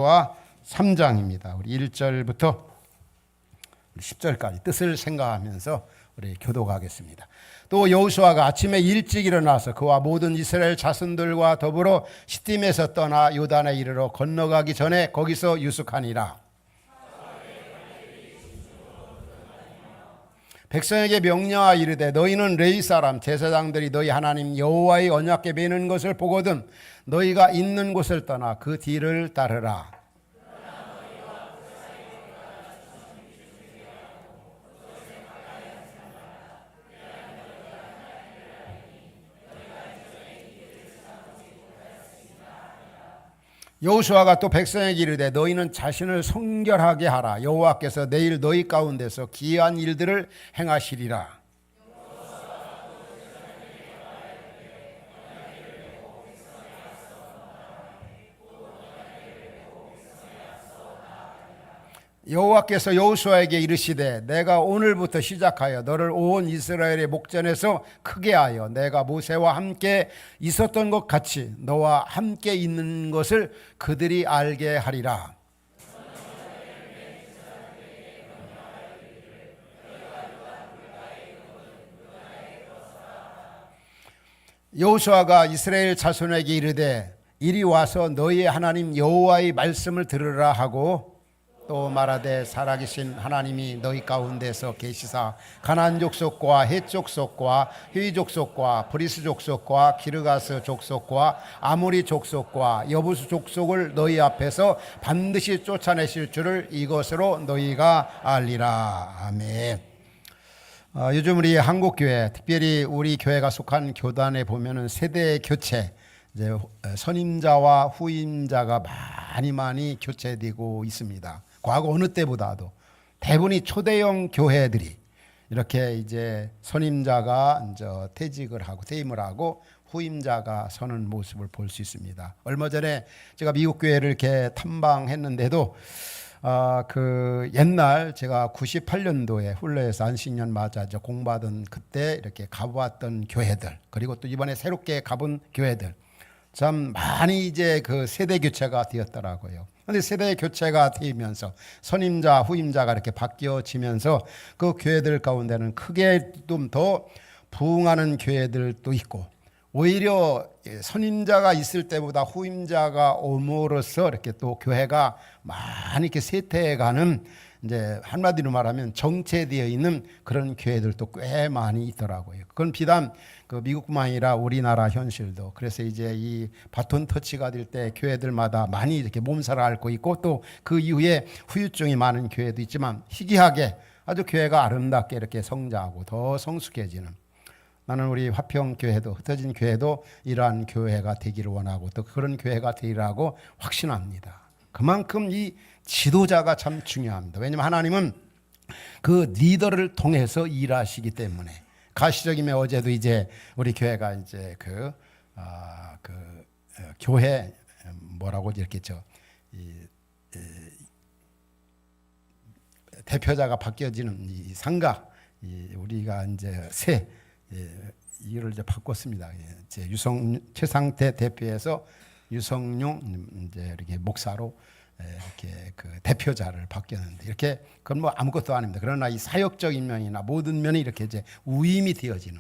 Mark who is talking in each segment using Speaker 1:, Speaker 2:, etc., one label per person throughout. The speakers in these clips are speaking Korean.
Speaker 1: 와 3장입니다. 우리 1절부터 10절까지 뜻을 생각하면서 우리 교독하겠습니다. 또 여호수아가 아침에 일찍 일어나서 그와 모든 이스라엘 자손들과 더불어 시딤에서 떠나 요단에 이르러 건너가기 전에 거기서 유숙하니라. 백성에게 명령하 이르되 너희는 레위 사람 제사장들이 너희 하나님 여호와의 언약궤 매는 것을 보거든 너희가 있는 곳을 떠나 그 뒤를 따르라. 여호수아가 또 백성에게 이르되 너희는 자신을 성결하게 하라. 여호와께서 내일 너희 가운데서 기이한 일들을 행하시리라. 여호와께서 여호수아에게 이르시되 내가 오늘부터 시작하여 너를 온 이스라엘의 목전에서 크게 하여 내가 모세와 함께 있었던 것 같이 너와 함께 있는 것을 그들이 알게 하리라. 여호수아가 이스라엘 자손에게 이르되 이리 와서 너희의 하나님 여호와의 말씀을 들으라 하고 또 말하되 살아계신 하나님이 너희 가운데서 계시사 가나안 족속과 헷 족속과 히위 족속과 브리스 족속과 기르가스 족속과 아모리 족속과 여부수 족속을 너희 앞에서 반드시 쫓아내실 줄을 이것으로 너희가 알리라. 아멘. 요즘 우리 한국교회 특별히 우리 교회가 속한 교단에 보면은 세대 교체 이제 선임자와 후임자가 많이 교체되고 있습니다. 과거 어느 때보다도 대부분이 초대형 교회들이 이렇게 이제 선임자가 이제 퇴직을 하고 퇴임을 하고 후임자가 서는 모습을 볼 수 있습니다. 얼마 전에 제가 미국 교회를 이렇게 탐방했는데도 그 옛날 제가 98년도에 훌레에서 안식년 맞아 공부하던 그때 이렇게 가보았던 교회들 그리고 또 이번에 새롭게 가본 교회들 참 많이 이제 그 세대 교체가 되었더라고요. 그런데 세대 교체가 되면서 선임자, 후임자가 이렇게 바뀌어지면서 그 교회들 가운데는 크게 좀 더 부흥하는 교회들도 있고 오히려 선임자가 있을 때보다 후임자가 옴으로써 이렇게 또 교회가 많이 이렇게 쇠퇴해가는 이제 한마디로 말하면 정체되어 있는 그런 교회들도 꽤 많이 있더라고요. 그건 비단 그 미국뿐만 아니라 우리나라 현실도 그래서 이제 이 바톤 터치가 될 때 교회들마다 많이 이렇게 몸살을 앓고 있고 또 그 이후에 후유증이 많은 교회도 있지만 희귀하게 아주 교회가 아름답게 이렇게 성장하고 더 성숙해지는 나는 우리 화평교회도 흩어진 교회도 이러한 교회가 되기를 원하고 또 그런 교회가 되리라고 확신합니다. 그만큼 이 지도자가 참 중요합니다. 왜냐하면 하나님은 그 리더를 통해서 일하시기 때문에 가시적이면 어제도 이제 우리 교회가 이제 교회 뭐라고 이렇게 대표자가 바뀌어지는 이 상가 우리가 이제 이거를 이제 바꿨습니다. 이제 최상태 대표에서 유성룡 이제 이렇게 목사로 이렇게 그 대표자를 바뀌었는데 이렇게 그건 뭐 아무것도 아닙니다. 그러나 이 사역적인 면이나 모든 면이 이렇게 이제 우임이 되어지는.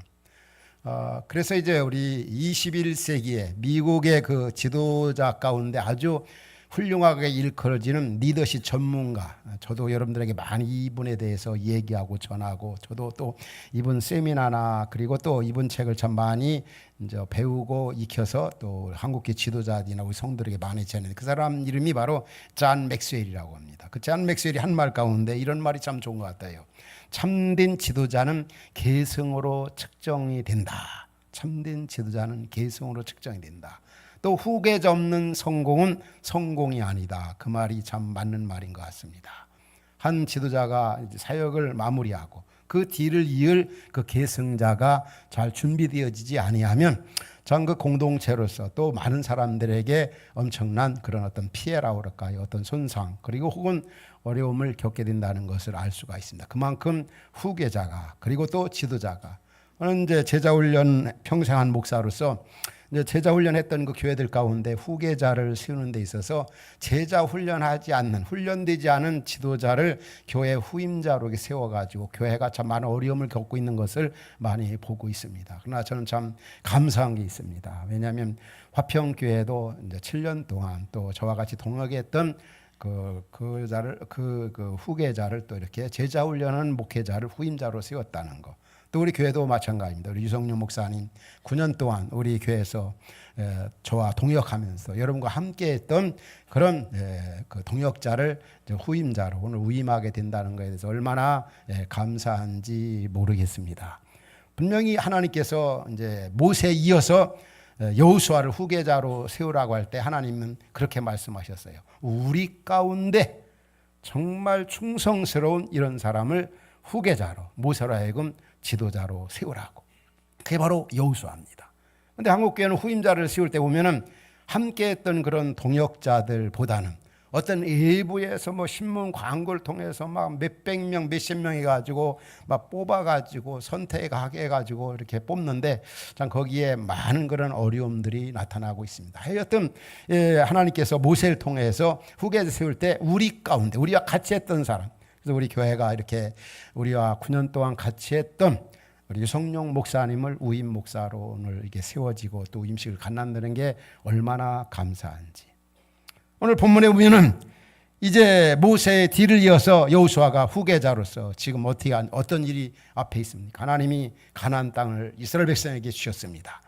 Speaker 1: 그래서 이제 우리 21세기에 미국의 그 지도자 가운데 아주 훌륭하게 일컬어지는 리더십 전문가 저도 여러분들에게 많이 이분에 대해서 얘기하고 전하고 저도 또 이분 세미나나 그리고 또 이분 책을 참 많이 이제 배우고 익혀서 또 한국계 지도자들이나 우리 성도들에게 많이 전했는데 그 사람 이름이 바로 존 맥스웰이라고 합니다. 그 존 맥스웰이 한 말 가운데 이런 말이 참 좋은 것 같아요. 참된 지도자는 개성으로 측정이 된다. 참된 지도자는 개성으로 측정이 된다. 또 후계자 없는 성공은 성공이 아니다. 그 말이 참 맞는 말인 것 같습니다. 한 지도자가 사역을 마무리하고 그 뒤를 이을 그 계승자가 잘 준비되어지지 아니하면 전 그 공동체로서 또 많은 사람들에게 엄청난 그런 어떤 피해라고 그럴까요? 어떤 손상 그리고 혹은 어려움을 겪게 된다는 것을 알 수가 있습니다. 그만큼 후계자가 그리고 또 지도자가 저는 이제 제자훈련 평생 한 목사로서 이제 제자 훈련했던 그 교회들 가운데 후계자를 세우는 데 있어서 제자 훈련하지 않는, 훈련되지 않은 지도자를 교회 후임자로 이렇게 세워가지고 교회가 참 많은 어려움을 겪고 있는 것을 많이 보고 있습니다. 그러나 저는 참 감사한 게 있습니다. 왜냐하면 화평교회도 이제 7년 동안 또 저와 같이 동역했던 그 후계자를 또 이렇게 제자 훈련하는 목회자를 후임자로 세웠다는 거. 또 우리 교회도 마찬가지입니다. 우리 유성룡 목사님 9년 동안 우리 교회에서 저와 동역하면서 여러분과 함께했던 그런 그 동역자를 후임자로 오늘 위임하게 된다는 것에 대해서 얼마나 감사한지 모르겠습니다. 분명히 하나님께서 이제 모세에 이어서 여호수아를 후계자로 세우라고 할 때 하나님은 그렇게 말씀하셨어요. 우리 가운데 정말 충성스러운 이런 사람을 후계자로, 모세로 하여금 지도자로 세우라고. 그게 바로 여호수아입니다. 그런데 한국교회는 후임자를 세울 때 보면은 함께했던 그런 동역자들보다는 어떤 일부에서 뭐 신문 광고를 통해서 막 몇백 명, 몇십 명이 가지고 막 뽑아가지고 선택하게 해가지고 이렇게 뽑는데 참 거기에 많은 그런 어려움들이 나타나고 있습니다. 하여튼 하나님께서 모세를 통해서 후계자 세울 때 우리 가운데 우리와 같이 했던 사람, 그래서 우리 교회가 이렇게 우리와 9년 동안 같이 했던 우리 유성룡 목사님을 위임 목사로 오늘 이게 세워지고 또 임식을 갖는다는 게 얼마나 감사한지. 오늘 본문에 보면은 이제 모세의 뒤를 이어서 여호수아가 후계자로서 지금 어떤 일이 앞에 있습니까? 하나님이 가나안 땅을 이스라엘 백성에게 주셨습니다.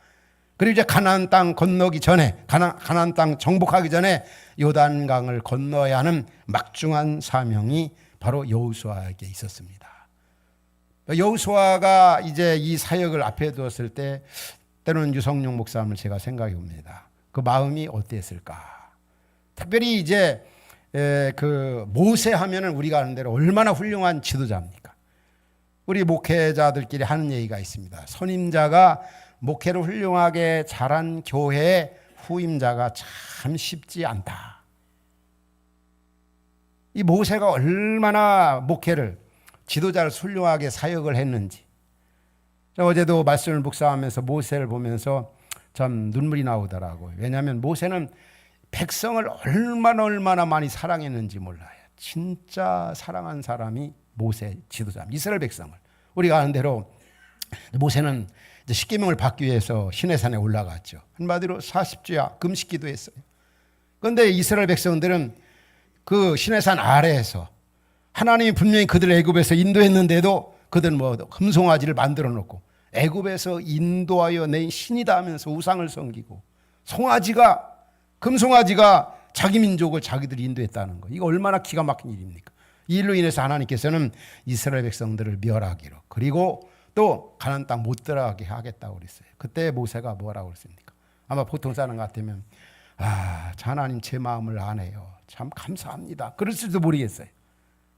Speaker 1: 그리고 이제 가나안 땅 건너기 전에 가나안 땅 정복하기 전에 요단강을 건너야 하는 막중한 사명이 바로 여호수아에게 있었습니다. 여호수아가 이제 이 사역을 앞에 두었을 때 때로는 유성룡 목사님을 제가 생각해 봅니다. 그 마음이 어땠을까? 특별히 이제 그 모세 하면은 우리가 아는 대로 얼마나 훌륭한 지도자입니까? 우리 목회자들끼리 하는 얘기가 있습니다. 선임자가 목회를 훌륭하게 잘한 교회의 후임자가 참 쉽지 않다. 이 모세가 얼마나 목회를 지도자를 훌륭하게 사역을 했는지. 어제도 말씀을 묵상하면서 모세를 보면서 참 눈물이 나오더라고요. 왜냐하면 모세는 백성을 얼마나 많이 사랑했는지 몰라요. 진짜 사랑한 사람이 모세 지도자입니다. 이스라엘 백성을. 우리가 아는 대로 모세는 이제 십계명을 받기 위해서 시내산에 올라갔죠. 한마디로 40주야 금식 기도했어요. 그런데 이스라엘 백성들은 그 시내산 아래에서 하나님이 분명히 그들을 애굽에서 인도했는데도 그들은 뭐 금송아지를 만들어 놓고 애굽에서 인도하여 낸 신이다 하면서 우상을 섬기고 금송아지가 자기 민족을 자기들이 인도했다는 거. 이거 얼마나 기가 막힌 일입니까? 이 일로 인해서 하나님께서는 이스라엘 백성들을 멸하기로 그리고 또 가나안 땅 못 들어가게 하겠다고 그랬어요. 그때 모세가 뭐라고 그랬습니까? 아마 보통 사람 같으면 하나님 제 마음을 아네요. 참 감사합니다. 그럴지도 모르겠어요.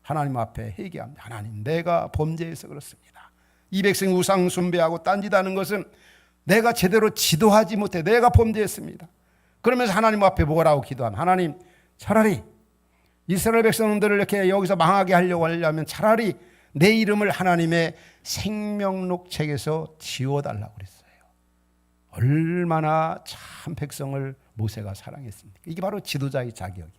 Speaker 1: 하나님 앞에 회개합니다. 하나님 내가 범죄해서 그렇습니다. 이 백성 우상 숭배하고 딴짓하는 것은 내가 제대로 지도하지 못해 내가 범죄했습니다. 그러면서 하나님 앞에 뭐라고 기도하면 하나님 차라리 이스라엘 백성들을 이렇게 여기서 망하게 하려면 차라리 내 이름을 하나님의 생명록 책에서 지워달라고 그랬어요. 얼마나 참 백성을 모세가 사랑했습니까? 이게 바로 지도자의 자격이.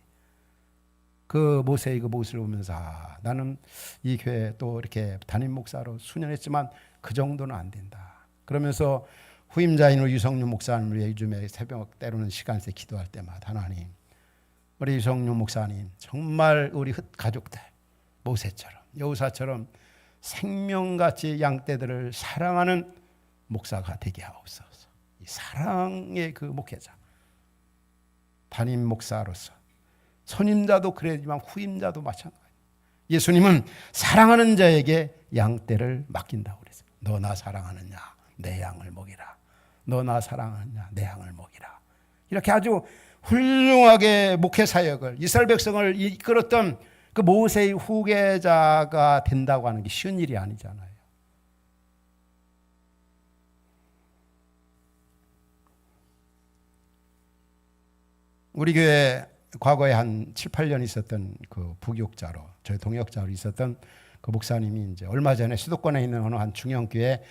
Speaker 1: 그 모세의 그 모습을 보면서 나는 이 교회 또 이렇게 담임 목사로 수년했지만 그 정도는 안 된다. 그러면서 후임자인 우리 유성룡 목사님을 위해 요즘에 새벽 때로는 시간새 기도할 때마다 하나님 우리 유성룡 목사님 정말 우리 가족들 모세처럼 여호사처럼 생명같이 양떼들을 사랑하는 목사가 되게 하옵소서. 이 사랑의 그 목회자 담임 목사로서 선임자도 그랬지만 후임자도 마찬가지. 예수님은 사랑하는 자에게 양떼를 맡긴다고 그랬어요. 너 나 사랑하느냐 내 양을 먹이라. 너 나 사랑하느냐 내 양을 먹이라. 이렇게 아주 훌륭하게 목회 사역을 이스라엘 백성을 이끌었던 그 모세의 후계자가 된다고 하는 게 쉬운 일이 아니잖아요. 우리 교회 과거에 한 7, 8년 있었던 그 부교육자로 저희 동역자로 있었던 그 목사님이 이제 얼마 전에 수도권에 있는 어느 한 중형교회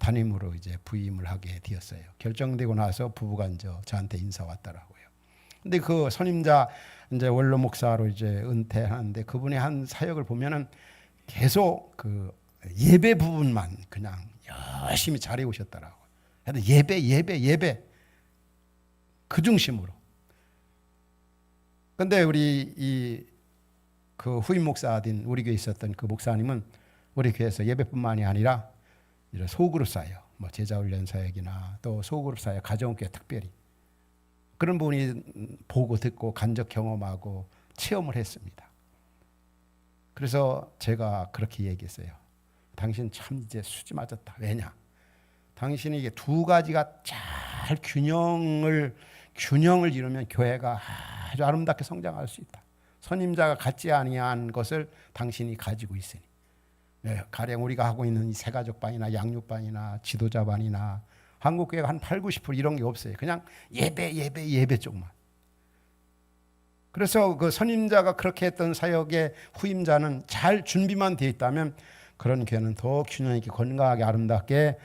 Speaker 1: 담임으로 이제 부임을 하게 되었어요. 결정되고 나서 부부가 이제 저한테 인사 왔더라고요. 근데 그 선임자 이제 원로 목사로 이제 은퇴하는데 그분의 한 사역을 보면은 계속 그 예배 부분만 그냥 열심히 잘해 오셨더라고요. 예배 그 중심으로. 근데 우리 그 후임 목사인 우리 교회에 있었던 그 목사님은 우리 교회에서 예배뿐만이 아니라 이런 소그룹 사역, 뭐 제자훈련 사역이나 또 소그룹 사역, 가정교회 특별히 그런 분이 보고 듣고 간접 경험하고 체험을 했습니다. 그래서 제가 그렇게 얘기했어요. 당신 참 이제 수지 맞았다. 왜냐? 당신이 이게 두 가지가 잘 균형을 이루면 교회가 아주 아름답게 성장할 수 있다. 선임자가 갖지 아니한 것을 당신이 가지고 있으니. 가령 우리가 하고 있는 이 새가족반이나 양육반이나 지도자반이나 한국교회가 한 80-90% 이런 게 없어요. 그냥 예배 쪽만. 그래서 그 선임자가 그렇게 했던 사역의 후임자는 잘 준비만 되어 있다면 그런 교회는 더 균형 있게 건강하게 아름답게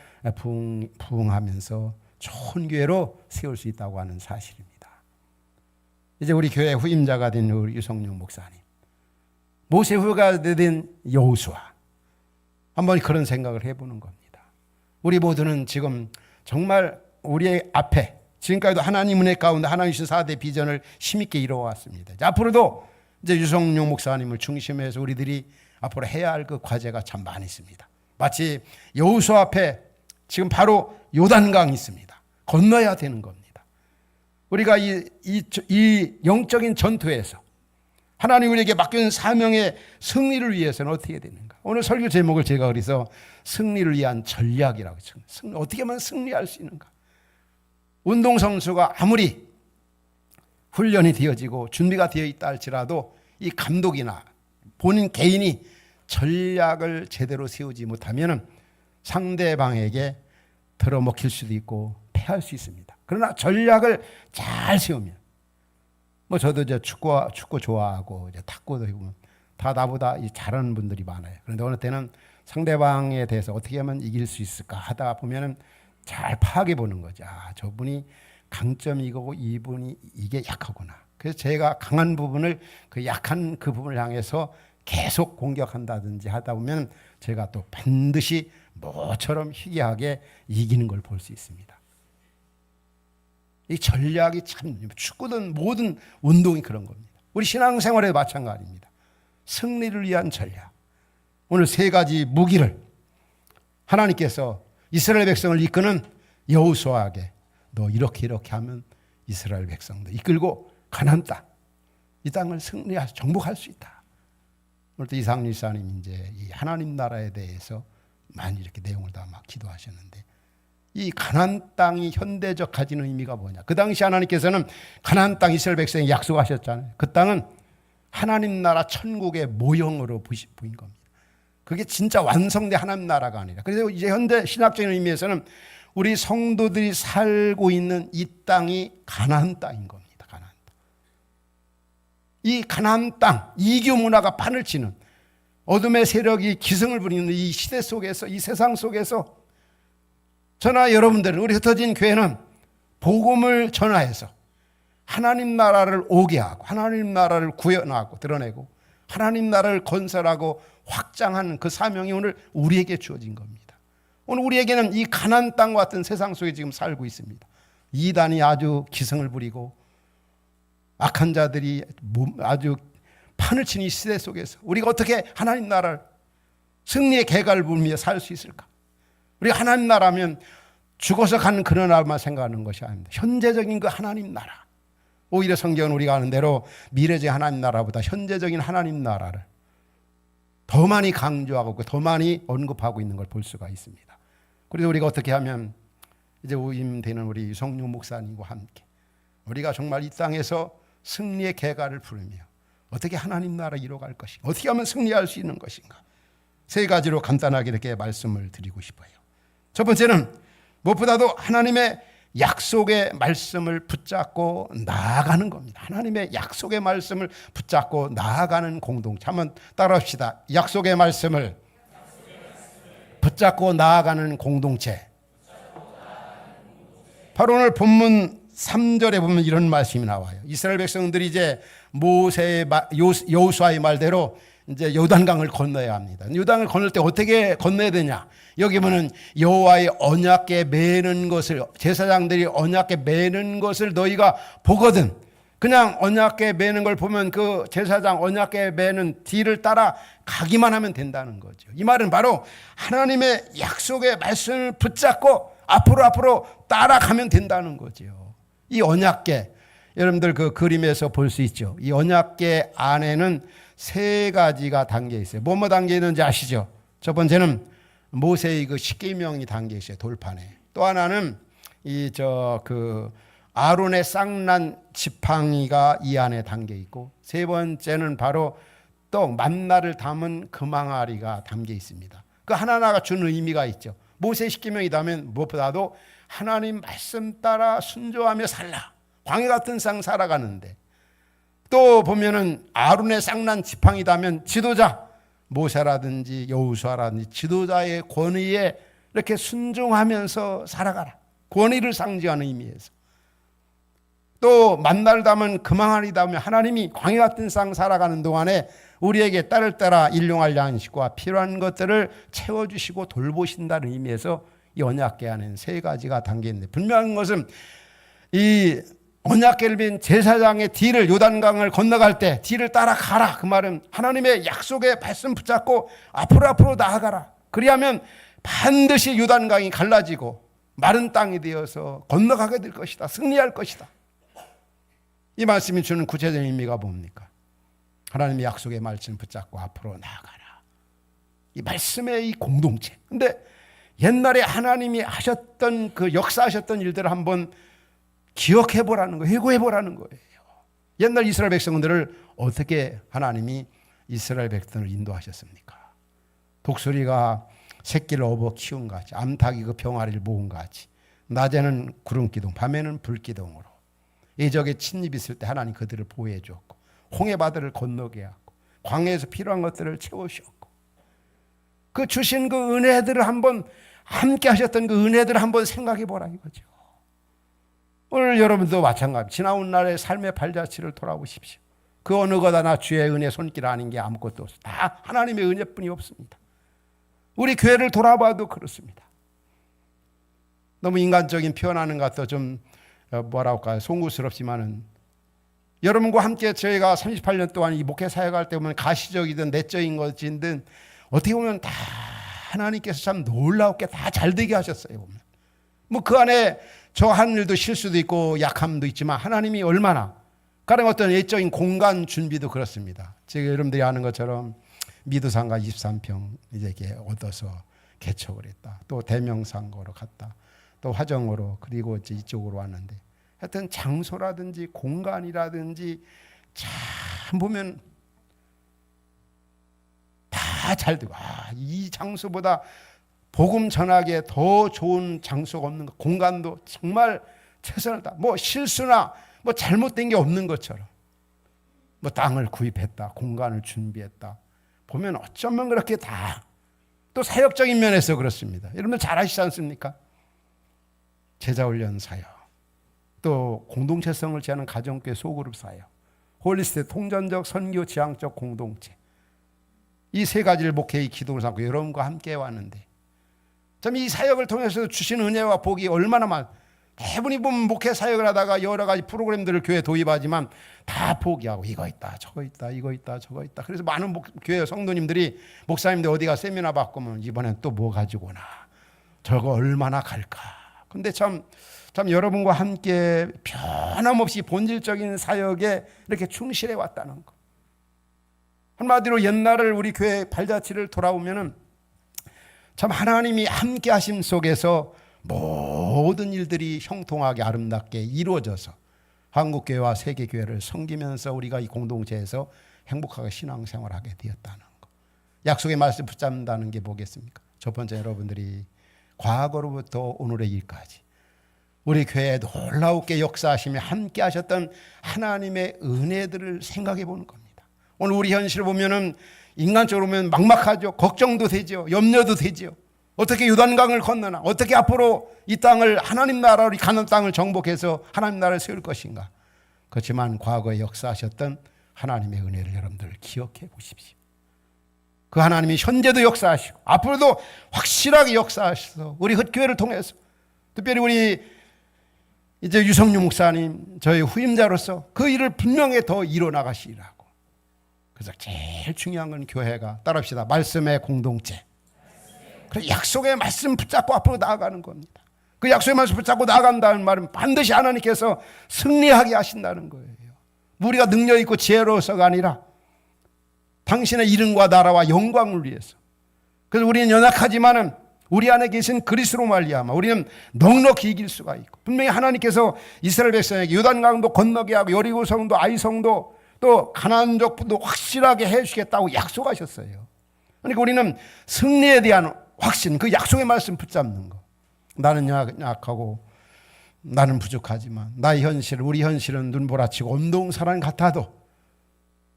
Speaker 1: 부흥하면서 좋은 교회로 세울 수 있다고 하는 사실입니다. 이제 우리 교회 후임자가 된 우리 유성룡 목사님, 모세 후가 된 여호수아, 한번 그런 생각을 해보는 겁니다. 우리 모두는 지금 정말 우리의 앞에 지금까지도 하나님 은혜 가운데 하나님 주신 4대 비전을 힘있게 이루어왔습니다. 앞으로도 이제 유성룡 목사님을 중심해서 우리들이 앞으로 해야 할 그 과제가 참 많이 있습니다. 마치 여호수아 앞에 지금 바로 요단강이 있습니다. 건너야 되는 겁니다. 우리가 이 영적인 전투에서 하나님 우리에게 맡겨진 사명의 승리를 위해서는 어떻게 해야 되는가? 오늘 설교 제목을 제가 그래서 승리를 위한 전략이라고 했습니다. 어떻게 하면 승리할 수 있는가? 운동선수가 아무리 훈련이 되어지고 준비가 되어 있다 할지라도 이 감독이나 본인 개인이 전략을 제대로 세우지 못하면 상대방에게 들어먹힐 수도 있고 패할 수 있습니다. 그러나 전략을 잘 세우면, 뭐 저도 이제 축구 좋아하고 이제 탁구도 해보면 다 나보다 잘하는 분들이 많아요. 그런데 어느 때는 상대방에 대해서 어떻게 하면 이길 수 있을까 하다 보면은 잘 파악해 보는 거죠. 아, 저분이 강점이 이거고 이분이 이게 약하구나. 그래서 제가 강한 부분을 그 약한 그 부분을 향해서 계속 공격한다든지 하다 보면 제가 또 반드시 뭐처럼 희귀하게 이기는 걸 볼 수 있습니다. 이 전략이 참, 축구든 모든 운동이 그런 겁니다. 우리 신앙생활에도 마찬가지입니다. 승리를 위한 전략. 오늘 세 가지 무기를 하나님께서 이스라엘 백성을 이끄는 여호수아에게 너 이렇게 하면 이스라엘 백성도 이끌고 가나안 땅, 이 땅을 승리할, 정복할 수 있다. 오늘 또 이상일 사님 이제 이 하나님 나라에 대해서 많이 이렇게 내용을 담아 기도하셨는데, 이 가나안 땅이 현대적 가지는 의미가 뭐냐? 그 당시 하나님께서는 가나안 땅 이스라엘 백성에 약속하셨잖아요. 그 땅은 하나님 나라 천국의 모형으로 보인 겁니다. 그게 진짜 완성된 하나님 나라가 아니라. 그래서 이제 현대 신학적인 의미에서는 우리 성도들이 살고 있는 이 땅이 가나안 땅인 겁니다. 가나안 땅. 이 가나안 땅, 이교 문화가 판을 치는 어둠의 세력이 기승을 부리는 이 시대 속에서, 이 세상 속에서 저나 여러분들은, 우리 흩어진 교회는 복음을 전하여서 하나님 나라를 오게 하고 하나님 나라를 구현하고 드러내고 하나님 나라를 건설하고 확장하는 그 사명이 오늘 우리에게 주어진 겁니다. 오늘 우리에게는 이 가나안 땅과 같은 세상 속에 지금 살고 있습니다. 이단이 아주 기승을 부리고 악한 자들이 아주 판을 치는 이 시대 속에서 우리가 어떻게 하나님 나라를 승리의 계가를 부르며 살 수 있을까? 우리가 하나님 나라면 죽어서 가는 그런 나라만 생각하는 것이 아닙니다. 현재적인 그 하나님 나라. 오히려 성경은 우리가 아는 대로 미래적 하나님 나라보다 현재적인 하나님 나라를 더 많이 강조하고 더 많이 언급하고 있는 걸 볼 수가 있습니다. 그래서 우리가 어떻게 하면 이제 우임되는 우리 유성룡 목사님과 함께 우리가 정말 이 땅에서 승리의 계가를 부르며 어떻게 하나님 나라 이뤄갈 것인가, 어떻게 하면 승리할 수 있는 것인가, 세 가지로 간단하게 이렇게 말씀을 드리고 싶어요. 첫 번째는 무엇보다도 하나님의 약속의 말씀을 붙잡고 나아가는 겁니다. 하나님의 약속의 말씀을 붙잡고 나아가는 공동체. 한번 따라합시다. 약속의 말씀을 붙잡고 나아가는 공동체. 바로 오늘 본문 3절에 보면 이런 말씀이 나와요. 이스라엘 백성들이 이제 모세의 여호수아의 말대로 이제 요단강을 건너야 합니다. 요단을 건널 때 어떻게 건너야 되냐? 여기 보면 여호와의 언약궤 매는 것을, 제사장들이 언약궤 매는 것을 너희가 보거든. 그냥 언약궤 매는 걸 보면 그 제사장 언약궤 매는 뒤를 따라 가기만 하면 된다는 거죠. 이 말은 바로 하나님의 약속의 말씀을 붙잡고 앞으로 따라가면 된다는 거죠. 이 언약궤, 여러분들 그 그림에서 볼 수 있죠. 이 언약궤 안에는 세 가지가 담겨 있어요. 뭐뭐 담겨 있는지 아시죠? 첫 번째는 모세의 그 십계명이 담겨 있어요. 돌판에. 또 하나는 아론의 쌍난 지팡이가 이 안에 담겨 있고, 세 번째는 바로 떡 만나를 담은 금항아리가 담겨 있습니다. 그 하나하나가 주는 의미가 있죠. 모세의 십계명이라면 무엇보다도 하나님 말씀 따라 순종하며 살라. 광야 같은 상 살아가는데, 또 보면은 아론의 쌍난 지팡이라면 지도자, 모세라든지 여호수아라든지 지도자의 권위에 이렇게 순종하면서 살아가라. 권위를 상징하는 의미에서. 또 만나를 담은 금항아리 담으면 하나님이 광야 같은 상 살아가는 동안에 우리에게 딸을 따라 일용할 양식과 필요한 것들을 채워주시고 돌보신다는 의미에서 이 언약궤 안에는 세 가지가 담겨 있는데, 분명한 것은 이 언약궤를 빈 제사장의 뒤를, 요단강을 건너갈 때 뒤를 따라가라. 그 말은 하나님의 약속의 말씀 붙잡고 앞으로 나아가라. 그리하면 반드시 요단강이 갈라지고 마른 땅이 되어서 건너가게 될 것이다. 승리할 것이다. 이 말씀이 주는 구체적인 의미가 뭡니까? 하나님의 약속의 말씀 붙잡고 앞으로 나아가라. 이 말씀의 이 공동체. 근데 옛날에 하나님이 하셨던 그 역사하셨던 일들을 한번 기억해 보라는 거예요. 회고해 보라는 거예요. 옛날 이스라엘 백성들을 어떻게 하나님이 이스라엘 백성을 인도하셨습니까? 독수리가 새끼를 업어 키운 같이, 암탉이 그 병아리를 모은 같이, 낮에는 구름기둥, 밤에는 불기둥으로 예적에 침입 있을 때 하나님 그들을 보호해 주었고, 홍해바다를 건너게 하고, 광야에서 필요한 것들을 채우셨고, 그 주신 그 은혜들을 한번, 함께 하셨던 그 은혜들을 한번 생각해 보라 이거죠. 오늘 여러분도 마찬가지. 지나온 날의 삶의 발자취를 돌아보십시오. 그 어느 것 하나 주의 은혜 손길 아닌 게 아무것도 없습니다. 다 하나님의 은혜뿐이 없습니다. 우리 교회를 돌아봐도 그렇습니다. 너무 인간적인 표현하는 것 같아 좀 뭐랄까요, 송구스럽지만은, 여러분과 함께 저희가 38년 동안 이 목회 사역할 때 보면 가시적이든 내적인 것이든 어떻게 보면 다 하나님께서 참 놀랍게 다 잘되게 하셨어요. 보면 뭐 그 안에 저 한 일도 실수도 있고 약함도 있지만 하나님이 얼마나, 가령 어떤 예적인 공간 준비도 그렇습니다. 지금 여러분들이 아는 것처럼 미두산가 23평 이제 이렇게 얻어서 개척을 했다. 또 대명상고로 갔다. 또 화정으로, 그리고 이제 이쪽으로 왔는데, 하여튼 장소라든지 공간이라든지 참 보면 다 잘 되고, 이 장소보다 복음 전하기에 더 좋은 장소가 없는 것, 공간도 정말 최선을 다, 뭐 실수나 뭐 잘못된 게 없는 것처럼, 뭐 땅을 구입했다, 공간을 준비했다, 보면 어쩌면 그렇게 다, 또 사역적인 면에서 그렇습니다. 여러분 잘 아시지 않습니까? 제자훈련 사역, 또 공동체성을 지하는 가정교회 소그룹 사역, 홀리스틱 통전적 선교 지향적 공동체, 이 세 가지를 목회의 기둥을 삼고 여러분과 함께 왔는데, 참 이 사역을 통해서 주신 은혜와 복이 얼마나 많. 대부분이 보면 목회 사역을 하다가 여러 가지 프로그램들을 교회에 도입하지만 다 포기하고, 이거 있다 저거 있다 이거 있다 저거 있다. 그래서 많은 교회 성도님들이, 목사님들 어디가 세미나 받고면 이번엔 또 뭐 가지고 오나, 저거 얼마나 갈까. 근데 참 여러분과 함께 변함없이 본질적인 사역에 이렇게 충실해 왔다는 거. 한마디로 옛날을, 우리 교회 발자취를 돌아보면은 참 하나님이 함께 하심 속에서 모든 일들이 형통하게 아름답게 이루어져서 한국교회와 세계교회를 섬기면서 우리가 이 공동체에서 행복하게 신앙생활하게 되었다는 것. 약속의 말씀 붙잡는다는 게 뭐겠습니까? 첫 번째, 여러분들이 과거로부터 오늘의 일까지 우리 교회에 놀라우게 역사하시며 함께 하셨던 하나님의 은혜들을 생각해 보는 겁니다. 오늘 우리 현실을 보면은 인간적으로 보면 막막하죠. 걱정도 되죠. 염려도 되죠. 어떻게 요단강을 건너나, 어떻게 앞으로 이 땅을 하나님 나라로, 가나안 땅을 정복해서 하나님 나라를 세울 것인가. 그렇지만 과거에 역사하셨던 하나님의 은혜를 여러분들 기억해 보십시오. 그 하나님이 현재도 역사하시고 앞으로도 확실하게 역사하셔서 우리 흩교회를 통해서, 특별히 우리 이제 유성유 목사님 저희 후임자로서 그 일을 분명히 더 이뤄나가시라고. 그래서 제일 중요한 건 교회가, 따라합시다, 말씀의 공동체. 그래서 약속의 말씀 붙잡고 앞으로 나아가는 겁니다. 그 약속의 말씀 붙잡고 나아간다는 말은 반드시 하나님께서 승리하게 하신다는 거예요. 우리가 능력 있고 지혜로워서가 아니라 당신의 이름과 나라와 영광을 위해서. 그래서 우리는 연약하지만은 우리 안에 계신 그리스도로 말미암아 우리는 넉넉히 이길 수가 있고, 분명히 하나님께서 이스라엘 백성에게 요단강도 건너게 하고 여리고성도 아이성도 또 가나안 족보도 확실하게 해주시겠다고 약속하셨어요. 그러니까 우리는 승리에 대한 확신, 그 약속의 말씀 붙잡는 거. 나는 약하고 나는 부족하지만 나의 현실, 우리 현실은 눈보라치고 온동사랑 같아도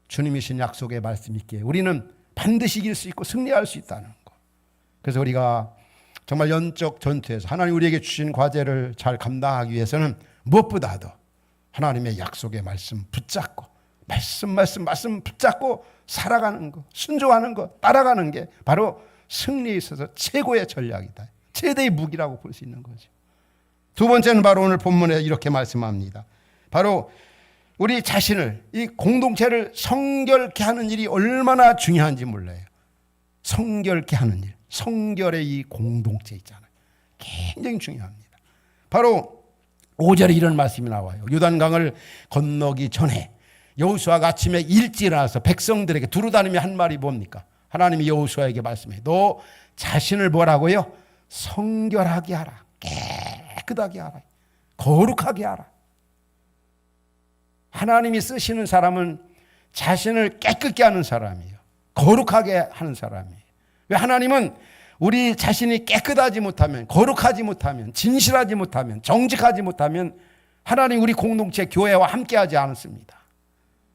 Speaker 1: 주님이신 약속의 말씀 있기에 우리는 반드시 이길 수 있고 승리할 수 있다는 거. 그래서 우리가 정말 영적 전투에서 하나님 우리에게 주신 과제를 잘 감당하기 위해서는 무엇보다도 하나님의 약속의 말씀 붙잡고 말씀 붙잡고 살아가는 거, 순종하는 거, 따라가는 게 바로 승리에 있어서 최고의 전략이다. 최대의 무기라고 볼 수 있는 거죠. 두 번째는 바로 오늘 본문에 이렇게 말씀합니다. 바로 우리 자신을, 이 공동체를 성결케 하는 일이 얼마나 중요한지 몰라요. 성결케 하는 일, 성결의 이 공동체 있잖아요. 굉장히 중요합니다. 바로 5절에 이런 말씀이 나와요. 요단강을 건너기 전에 여호수아가 아침에 일찍 일어나서 백성들에게 두루다니며 한 말이 뭡니까? 하나님이 여호수아에게 말씀해. 너 자신을 뭐라고요? 성결하게 하라. 깨끗하게 하라. 거룩하게 하라. 하나님이 쓰시는 사람은 자신을 깨끗게 하는 사람이에요. 거룩하게 하는 사람이에요. 왜? 하나님은 우리 자신이 깨끗하지 못하면, 거룩하지 못하면, 진실하지 못하면, 정직하지 못하면 하나님 우리 공동체 교회와 함께하지 않습니다.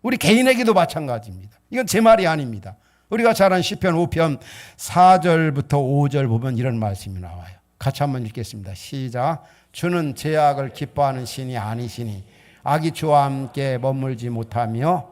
Speaker 1: 우리 개인에게도 마찬가지입니다. 이건 제 말이 아닙니다. 우리가 잘 아는 시편 5편 4절부터 5절 보면 이런 말씀이 나와요. 같이 한번 읽겠습니다. 시작. 주는 죄악을 기뻐하는 신이 아니시니 악이 주와 함께 머물지 못하며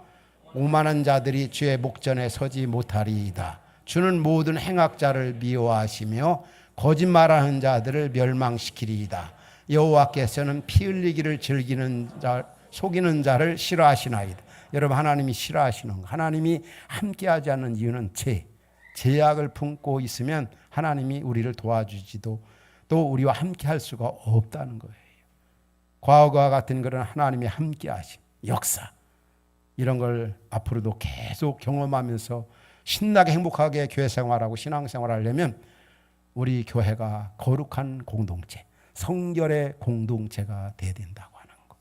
Speaker 1: 오만한 자들이 주의 목전에 서지 못하리이다. 주는 모든 행악자를 미워하시며 거짓말하는 자들을 멸망시키리이다. 여호와께서는 피 흘리기를 즐기는 자, 속이는 자를 싫어하시나이다. 여러분, 하나님이 싫어하시는 거, 하나님이 함께하지 않는 이유는 죄악을 품고 있으면 하나님이 우리를 도와주지도 또 우리와 함께할 수가 없다는 거예요. 과거와 같은 그런 하나님이 함께하심, 역사, 이런 걸 앞으로도 계속 경험하면서 신나게 행복하게 교회 생활하고 신앙생활을 하려면 우리 교회가 거룩한 공동체, 성결의 공동체가 돼야 된다고 하는 거.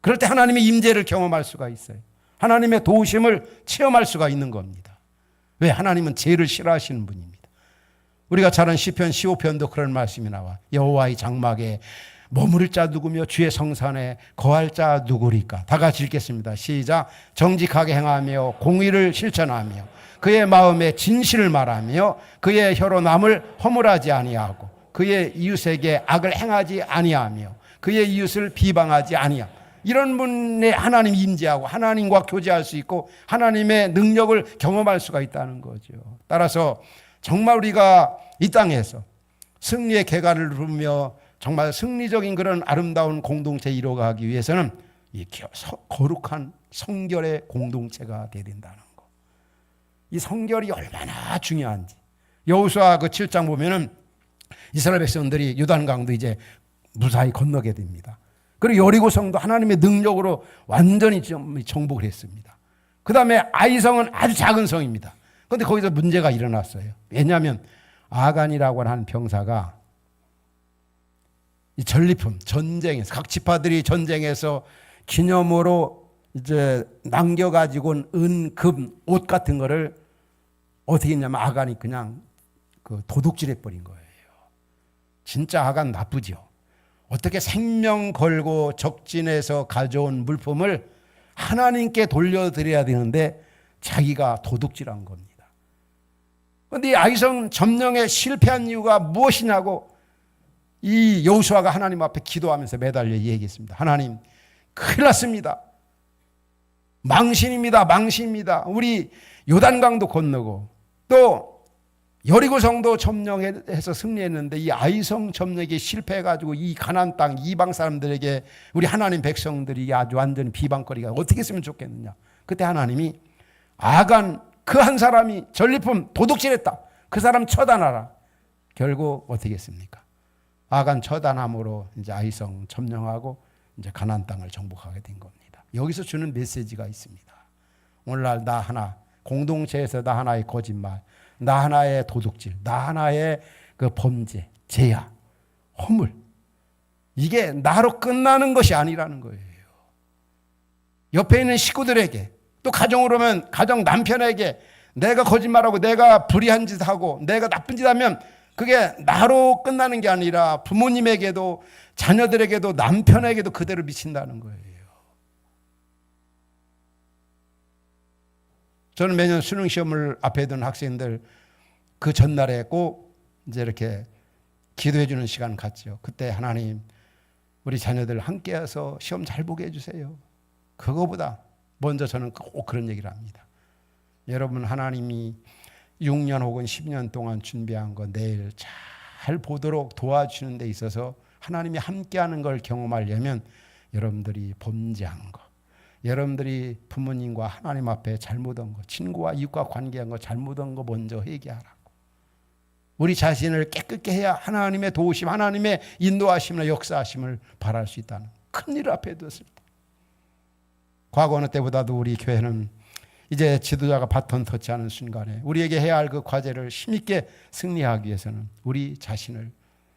Speaker 1: 그럴 때 하나님의 임재를 경험할 수가 있어요. 하나님의 도우심을 체험할 수가 있는 겁니다. 왜? 하나님은 죄를 싫어하시는 분입니다. 우리가 잘 아는 시편 15편도 그런 말씀이 나와. 여호와의 장막에 머무를 자 누구며 주의 성산에 거할 자 누구리까? 다 같이 읽겠습니다. 시작. 정직하게 행하며 공의를 실천하며 그의 마음에 진실을 말하며 그의 혀로 남을 허물하지 아니하고 그의 이웃에게 악을 행하지 아니하며 그의 이웃을 비방하지 아니하고, 이런 분의 하나님 임재하고 하나님과 교제할 수 있고 하나님의 능력을 경험할 수가 있다는 거죠. 따라서 정말 우리가 이 땅에서 승리의 개가를 누르며 정말 승리적인 그런 아름다운 공동체 이루어가기 위해서는 이 거룩한 성결의 공동체가 되어야 된다는 거. 이 성결이 얼마나 중요한지. 여호수아 그 7장 보면은 이스라엘 백성들이 요단강도 이제 무사히 건너게 됩니다. 그리고 여리고성도 하나님의 능력으로 완전히 정복을 했습니다. 그 다음에 아이성은 아주 작은 성입니다. 그런데 거기서 문제가 일어났어요. 왜냐하면 아간이라고 하는 병사가 이 전리품, 전쟁에서 각 지파들이 전쟁에서 기념으로 이제 남겨가지고 온 은, 금, 옷 같은 거를 어떻게 했냐면 아간이 그냥 그 도둑질해 버린 거예요. 진짜 아간 나쁘죠. 어떻게 생명 걸고 적진에서 가져온 물품을 하나님께 돌려드려야 되는데 자기가 도둑질한 겁니다. 그런데 이 아이성 점령에 실패한 이유가 무엇이냐고 이 여호수아가 하나님 앞에 기도하면서 매달려 얘기했습니다. 하나님, 큰일 났습니다. 망신입니다. 망신입니다. 우리 요단강도 건너고 또 여리고성도 점령해서 승리했는데 이 아이성 점령에 실패해가지고 이 가나안 땅 이방 사람들에게 우리 하나님 백성들이 아주 완전히 비방거리가 어떻게 했으면 좋겠느냐. 그때 하나님이 아간 그 한 사람이 전리품 도둑질했다. 그 사람 처단하라. 결국 어떻게 했습니까? 아간 처단함으로 이제 아이성 점령하고 이제 가나안 땅을 정복하게 된 겁니다. 여기서 주는 메시지가 있습니다. 오늘날 나 하나, 공동체에서 나 하나의 거짓말, 나 하나의 도둑질, 나 하나의 그 범죄, 죄야, 허물, 이게 나로 끝나는 것이 아니라는 거예요. 옆에 있는 식구들에게, 또 가정으로 오면 가정 남편에게 내가 거짓말하고 내가 불의한 짓 하고 내가 나쁜 짓 하면 그게 나로 끝나는 게 아니라 부모님에게도 자녀들에게도 남편에게도 그대로 미친다는 거예요. 저는 매년 수능 시험을 앞에 둔 학생들 그 전날에 꼭 이제 이렇게 기도해 주는 시간 갖죠. 그때 하나님, 우리 자녀들 함께 해서 시험 잘 보게 해주세요. 그거보다 먼저 저는 꼭 그런 얘기를 합니다. 여러분, 하나님이 6년 혹은 10년 동안 준비한 거 내일 잘 보도록 도와주는 데 있어서 하나님이 함께하는 걸 경험하려면 여러분들이 범죄한 거, 여러분들이 부모님과 하나님 앞에 잘못한 거, 친구와 이웃과 관계한 거 잘못한 거 먼저 회개하라고. 우리 자신을 깨끗게 해야 하나님의 도우심, 하나님의 인도하심이나 역사하심을 바랄 수 있다는 큰 일을 앞에 두었습니다. 과거 어느 때보다도 우리 교회는 이제 지도자가 바톤 터치하는 순간에 우리에게 해야 할 그 과제를 힘있게 승리하기 위해서는 우리 자신을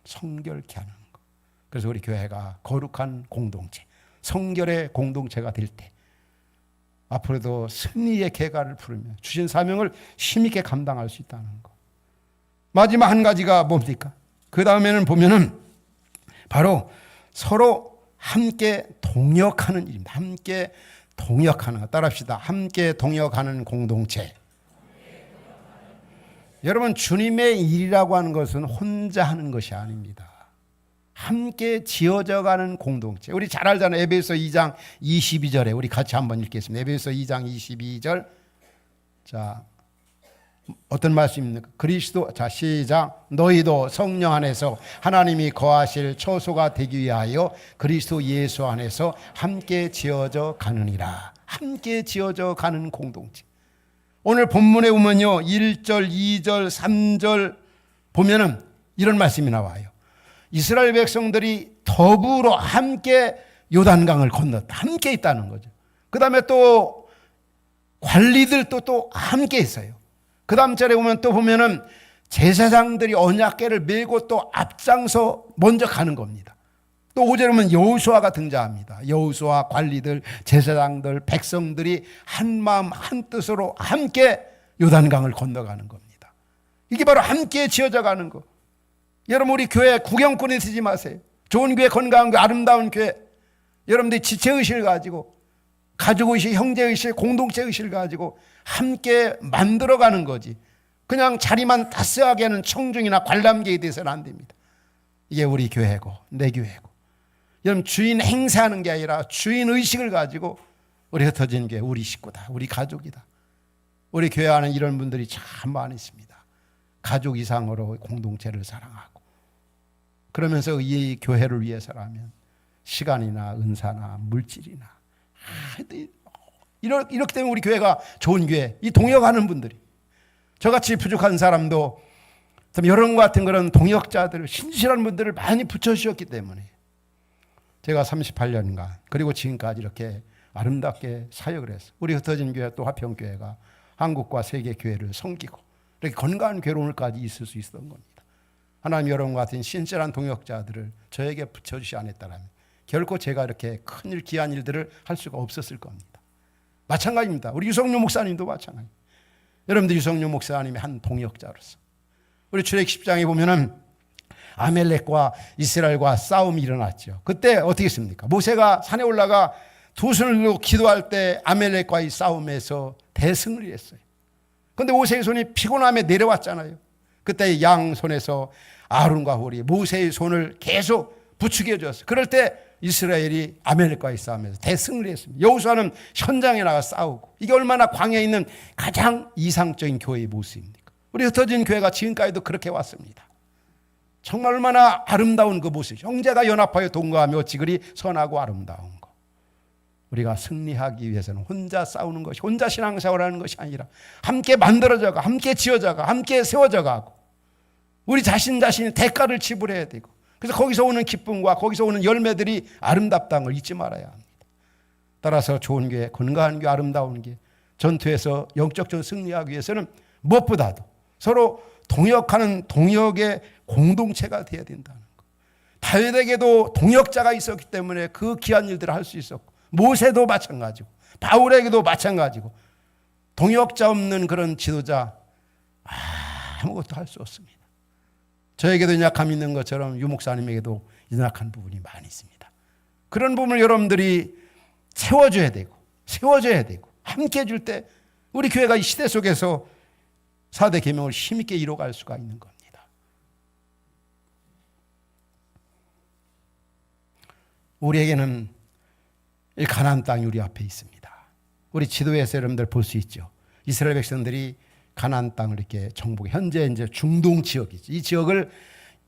Speaker 1: 성결케 하는 것. 그래서 우리 교회가 거룩한 공동체, 성결의 공동체가 될 때 앞으로도 승리의 계가를 부르며 주신 사명을 힘있게 감당할 수 있다는 것. 마지막 한 가지가 뭡니까? 그 다음에는 보면은 바로 서로 함께 동역하는 일입니다. 함께 동역하는 것. 따라합시다. 함께 동역하는 공동체. 여러분, 주님의 일이라고 하는 것은 혼자 하는 것이 아닙니다. 함께 지어져가는 공동체. 우리 잘 알잖아요. 에베소 2장 22절에 우리 같이 한번 읽겠습니다. 에베소 2장 22절. 자, 어떤 말씀입니까? 그리스도, 자 시작. 너희도 성령 안에서 하나님이 거하실 처소가 되기 위하여 그리스도 예수 안에서 함께 지어져 가느니라. 함께 지어져 가는 공동체. 오늘 본문에 보면요, 1절, 2절, 3절 보면은 이런 말씀이 나와요. 이스라엘 백성들이 더불어 함께 요단강을 건넜다. 함께 있다는 거죠. 그 다음에 또 관리들도 또 함께 있어요. 그 다음 절에 보면 또 보면은 제사장들이 언약궤를 메고 또 앞장서 먼저 가는 겁니다. 또 5절에 보면 여호수아가 등장합니다. 여호수아, 관리들, 제사장들, 백성들이 한 마음 한 뜻으로 함께 요단강을 건너가는 겁니다. 이게 바로 함께 지어져 가는 거. 여러분, 우리 교회 구경꾼이 되지 마세요. 좋은 교회, 건강한 교회, 아름다운 교회. 여러분들이 지체의식을 가지고 가족의식, 형제의식, 공동체의식을 가지고 함께 만들어가는 거지. 그냥 자리만 따스하게 하는 청중이나 관람객이 돼서는 안 됩니다. 이게 우리 교회고 내 교회고. 여러분, 주인 행세하는 게 아니라 주인의식을 가지고 우리 흩어진 교회, 우리 식구다, 우리 가족이다. 우리 교회 안에 이런 분들이 참 많이 있습니다. 가족 이상으로 공동체를 사랑하고 그러면서 이 교회를 위해서라면 시간이나 은사나 물질이나 이렇기 때문에 우리 교회가 좋은 교회, 이 동역하는 분들이, 저같이 부족한 사람도 여러분 같은 그런 동역자들, 신실한 분들을 많이 붙여주셨기 때문에 제가 38년간 그리고 지금까지 이렇게 아름답게 사역을 했어요. 우리 흩어진 교회 또 화평교회가 한국과 세계 교회를 섬기고 이렇게 건강한 교회로 오늘까지 있을 수 있었던 겁니다. 하나님, 여러분 같은 신실한 동역자들을 저에게 붙여주시 않았다면 결코 제가 이렇게 큰일, 귀한 일들을 할 수가 없었을 겁니다. 마찬가지입니다. 우리 유성룡 목사님도 마찬가지. 여러분들 유성룡 목사님의 한 동역자로서 우리 출애굽 10장에 보면은 아멜렉과 이스라엘과 싸움이 일어났죠. 그때 어떻게 했습니까? 모세가 산에 올라가 두 손을 들고 기도할 때 아멜렉과의 싸움에서 대승을 했어요. 그런데 모세의 손이 피곤함에 내려왔잖아요. 그때 양 손에서 아론과 홀이 모세의 손을 계속 부추겨 줬어요. 그럴 때 이스라엘이 아멜렉과의 싸움에서 대승을 했습니다. 여호수아는 현장에 나가 싸우고, 이게 얼마나 광야에 있는 가장 이상적인 교회의 모습입니까? 우리 흩어진 교회가 지금까지도 그렇게 왔습니다. 정말 얼마나 아름다운 그 모습, 형제가 연합하여 동거하며 어찌 그리 선하고 아름다운 것. 우리가 승리하기 위해서는 혼자 싸우는 것이, 혼자 신앙생활을 하는 것이 아니라 함께 만들어져가, 함께 지어져가, 함께 세워져가고, 우리 자신이 대가를 지불해야 되고, 그래서 거기서 오는 기쁨과 거기서 오는 열매들이 아름답다는 걸 잊지 말아야 합니다. 따라서 좋은 교회, 건강한 교회, 아름다운 교회, 전투에서 영적으로 승리하기 위해서는 무엇보다도 서로 동역하는 동역의 공동체가 되어야 된다는 것. 다윗에게도 동역자가 있었기 때문에 그 귀한 일들을 할 수 있었고, 모세도 마찬가지고, 바울에게도 마찬가지고, 동역자 없는 그런 지도자 아무것도 할 수 없습니다. 저에게도 연약함이 있는 것처럼 유 목사님에게도 연약한 부분이 많이 있습니다. 그런 부분을 여러분들이 채워줘야 되고, 세워줘야 되고, 함께 해줄 때 우리 교회가 이 시대 속에서 4대 계명을 힘있게 이뤄갈 수가 있는 겁니다. 우리에게는 이 가나안 땅이 우리 앞에 있습니다. 우리 지도에서 여러분들 볼 수 있죠. 이스라엘 백성들이 가나안 땅을 이렇게 정복, 현재 이제 중동 지역이죠. 이 지역을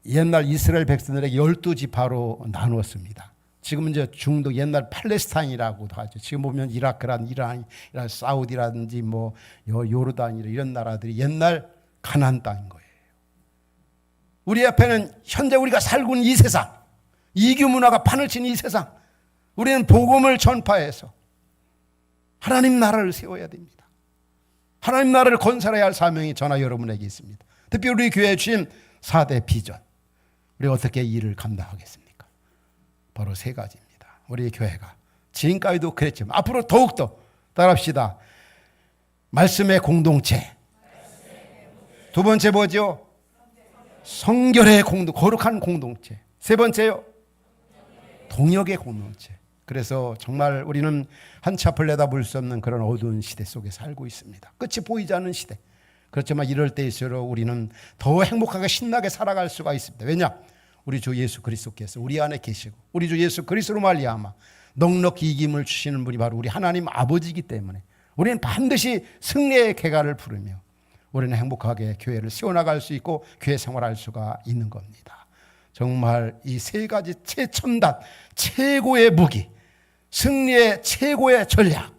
Speaker 1: 옛날 이스라엘 백성들에게 12지파로 나누었습니다. 지금 이제 중동, 옛날 팔레스타인이라고도 하죠. 지금 보면 이라크란, 이란, 사우디라든지 뭐 요르단 이런 나라들이 옛날 가나안 땅인 거예요. 우리 앞에는 현재 우리가 살고 있는 이 세상, 이교 문화가 판을 친 이 세상, 우리는 복음을 전파해서 하나님 나라를 세워야 됩니다. 하나님 나라를 건설해야 할 사명이 저나 여러분에게 있습니다. 특히 우리 교회에 주신 4대 비전, 우리가 어떻게 이 일을 감당하겠습니까? 바로 3가지입니다. 우리 교회가 지금까지도 그랬지만 앞으로 더욱더 따라합시다. 말씀의 공동체. 두 번째 뭐죠? 성결의 거룩한 공동체. 세 번째요, 동역의 공동체. 그래서 정말 우리는 한치 앞을 내다볼 수 없는 그런 어두운 시대 속에 살고 있습니다. 끝이 보이지 않는 시대. 그렇지만 이럴 때일수록 우리는 더 행복하게 신나게 살아갈 수가 있습니다. 왜냐? 우리 주 예수 그리스도께서 우리 안에 계시고, 우리 주 예수 그리스도로 말미암아 넉넉히 이김을 주시는 분이 바로 우리 하나님 아버지이기 때문에 우리는 반드시 승리의 궤가를 부르며 우리는 행복하게 교회를 세워나갈 수 있고 교회 생활할 수가 있는 겁니다. 정말 이 3가지 최첨단 최고의 무기, 승리의 최고의 전략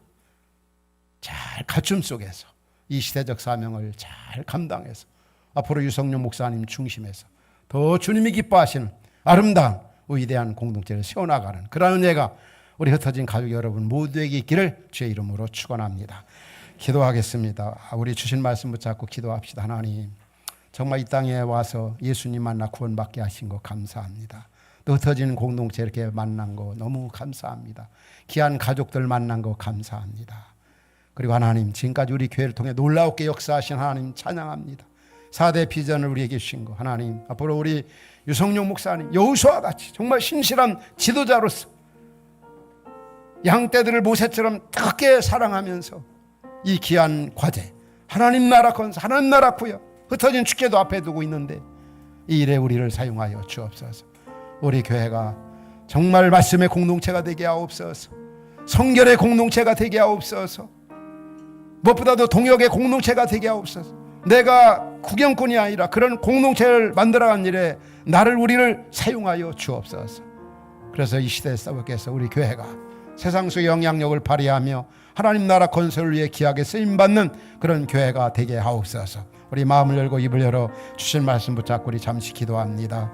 Speaker 1: 잘 갖춤 속에서 이 시대적 사명을 잘 감당해서 앞으로 유성룡 목사님 중심에서 더 주님이 기뻐하시는 아름다운 위대한 공동체를 세워나가는 그런 은혜가 우리 흩어진 가족 여러분 모두에게 있기를 주의 이름으로 축원합니다. 기도하겠습니다. 우리 주신 말씀 붙잡고 기도합시다. 하나님, 정말 이 땅에 와서 예수님 만나 구원받게 하신 거 감사합니다. 또 흩어지는 공동체 이렇게 만난 거 너무 감사합니다. 귀한 가족들 만난 거 감사합니다. 그리고 하나님, 지금까지 우리 교회를 통해 놀라웠게 역사하신 하나님 찬양합니다. 4대 비전을 우리에게 주신 거 하나님, 앞으로 우리 유성룡 목사님 여호수아와 같이 정말 신실한 지도자로서 양떼들을 모세처럼 뜨겁게 사랑하면서 이 귀한 과제, 하나님 나라 건설, 하나님 나라 구역, 흩어진 축제도 앞에 두고 있는데 이 일에 우리를 사용하여 주옵소서. 우리 교회가 정말 말씀의 공동체가 되게 하옵소서. 성결의 공동체가 되게 하옵소서. 무엇보다도 동역의 공동체가 되게 하옵소서. 내가 구경꾼이 아니라 그런 공동체를 만들어간 일에 우리를 사용하여 주옵소서. 그래서 이 시대에 싸우겠어 우리 교회가 세상 속의 영향력을 발휘하며 하나님 나라 건설을 위해 귀하게 쓰임받는 그런 교회가 되게 하옵소서. 우리 마음을 열고 입을 열어 주신 말씀 붙잡고 우리 잠시 기도합니다.